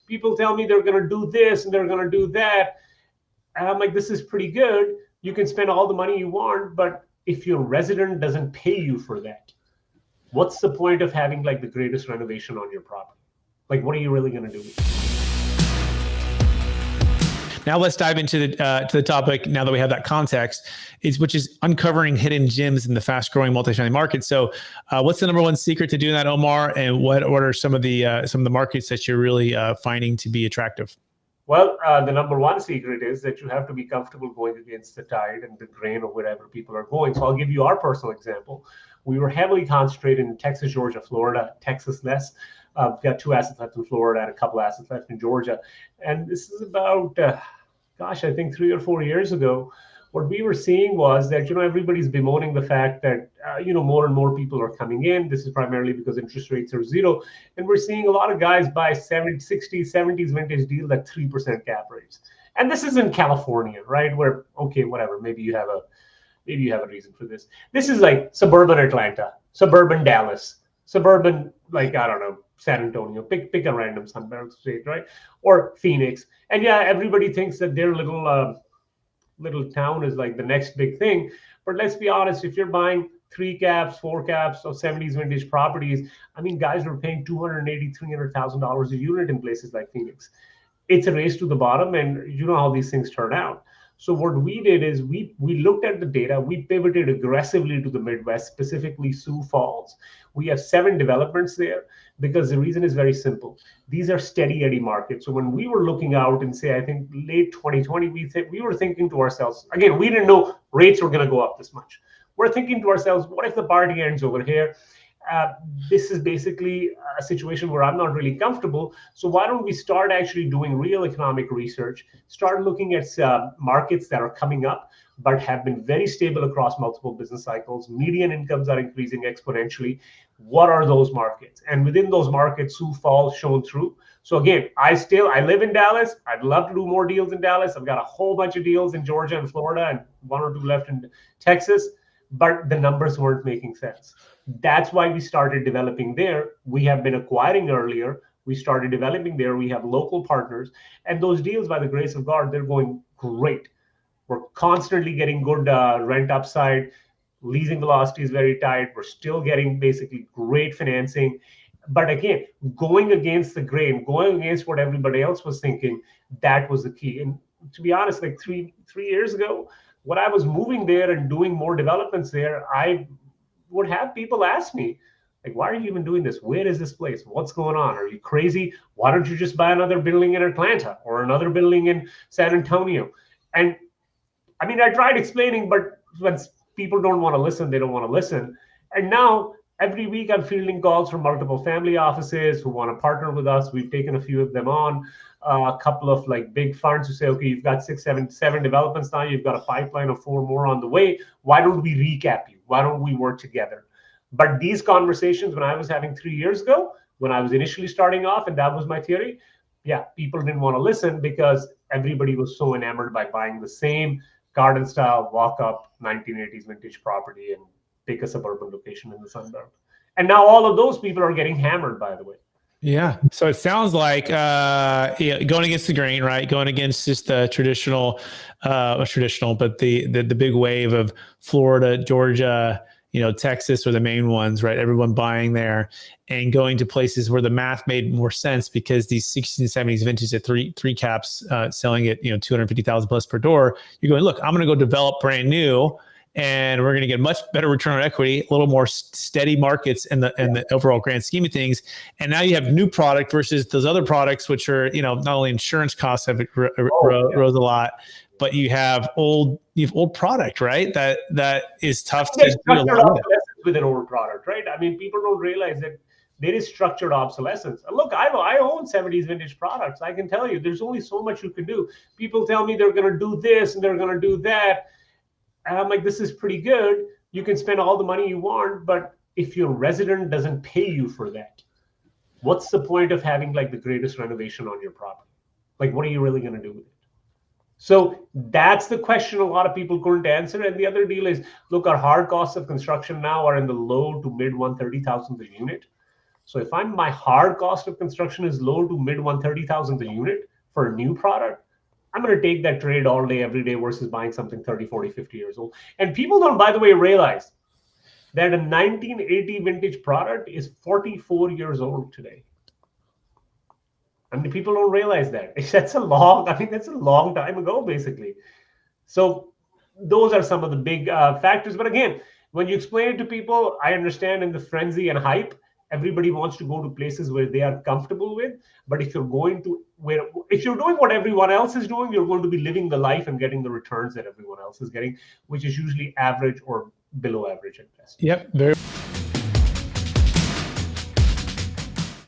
People tell me they're going to do this and they're going to do that. And I'm like, this is pretty good. You can spend all the money you want, but if your resident doesn't pay you for that, what's the point of having like the greatest renovation on your property? Like, what are you really going to do? Now let's dive into the topic. Now that we have that context, which is uncovering hidden gems in the fast-growing multifamily market. So, what's the number one secret to doing that, Omar? And what are some of the markets that you're really finding to be attractive? Well, the number one secret is that you have to be comfortable going against the tide and the grain of wherever people are going. So I'll give you our personal example. We were heavily concentrated in Texas, Georgia, Florida, Texas less. We've got 2 assets left in Florida and a couple assets left in Georgia. And this is about, I think 3 or 4 years ago. What we were seeing was that, everybody's bemoaning the fact that, more and more people are coming in. This is primarily because interest rates are zero. And we're seeing a lot of guys buy 60s, 70s vintage deals at 3% cap rates. And this is in California, right? Where, okay, whatever, maybe you have a reason for this. This is like suburban Atlanta, suburban Dallas, suburban, like, I don't know, San Antonio, pick a random Sunbelt state, right? Or Phoenix. And yeah, everybody thinks that their little town is like the next big thing. But let's be honest, if you're buying 3 caps, 4 caps of 70s vintage properties, I mean, guys are paying $280,000, $300,000 a unit in places like Phoenix. It's a race to the bottom, and you know how these things turn out. So what we did is we looked at the data. We pivoted aggressively to the Midwest, specifically Sioux Falls. We have 7 developments there because the reason is very simple. These are steady Eddie markets. So when we were looking out and say, I think late 2020, we were thinking to ourselves, again, we didn't know rates were going to go up this much. We're thinking to ourselves, what if the party ends over here? This is basically a situation where I'm not really comfortable. So why don't we start actually doing real economic research, start looking at markets that are coming up, but have been very stable across multiple business cycles. Median incomes are increasing exponentially. What are those markets? And within those markets, Sioux Falls shone through. So again, I live in Dallas. I'd love to do more deals in Dallas. I've got a whole bunch of deals in Georgia and Florida and 1 or 2 left in Texas, but the numbers weren't making sense. That's why we started developing there. We have been acquiring earlier. We started developing there. We have local partners. And those deals, by the grace of God, they're going great. We're constantly getting good rent upside. Leasing velocity is very tight. We're still getting basically great financing. But again, going against the grain, going against what everybody else was thinking, that was the key. And to be honest, like three years ago, when I was moving there and doing more developments there, I would have people ask me, like, why are you even doing this? Where is this place? What's going on? Are you crazy? Why don't you just buy another building in Atlanta or another building in San Antonio? And I mean, I tried explaining, but when people don't want to listen, they don't want to listen. And now every week I'm fielding calls from multiple family offices who want to partner with us. We've taken a few of them on. A couple of like big funds who say, okay, you've got 7 developments now. You've got a pipeline of 4 more on the way. Why don't we recap you? Why don't we work together? But these conversations, when I was having 3 years ago, when I was initially starting off, and that was my theory, yeah, people didn't want to listen because everybody was so enamored by buying the same garden style walk-up 1980s vintage property and pick a suburban location in the Sunbelt. And now all of those people are getting hammered, by the way. Yeah. So it sounds like going against the grain, right? Going against just the traditional, but the big wave of Florida, Georgia, Texas are the main ones, right? Everyone buying there and going to places where the math made more sense because these 60s and 70s vintage at three caps selling at $250,000 plus per door. You're going, look, I'm going to go develop brand new. And we're going to get much better return on equity, a little more steady markets in the overall grand scheme of things. And now you have new product versus those other products, which are, not only insurance costs have rose a lot, but you have old product, right? That is tough to do a lot with an old product, right? I mean, people don't realize that there is structured obsolescence. Look, I own 70s vintage products. I can tell you, there's only so much you can do. People tell me they're going to do this and they're going to do that. And I'm like, this is pretty good. You can spend all the money you want, but if your resident doesn't pay you for that, what's the point of having like the greatest renovation on your property? Like, what are you really going to do with it? So that's the question a lot of people couldn't answer. And the other deal is, look, our hard costs of construction now are in the low to mid $130,000 a unit. So if my hard cost of construction is low to mid 130,000 a unit for a new product, I'm going to take that trade all day, every day versus buying something 30, 40, 50 years old. And people don't, by the way, realize that a 1980 vintage product is 44 years old today. I mean, people don't realize that. That's a long time ago, basically. So those are some of the big factors. But again, when you explain it to people, I understand in the frenzy and hype, everybody wants to go to places where they are comfortable with. But if you're doing what everyone else is doing, you're going to be living the life and getting the returns that everyone else is getting, which is usually average or below average at best. Yep. Very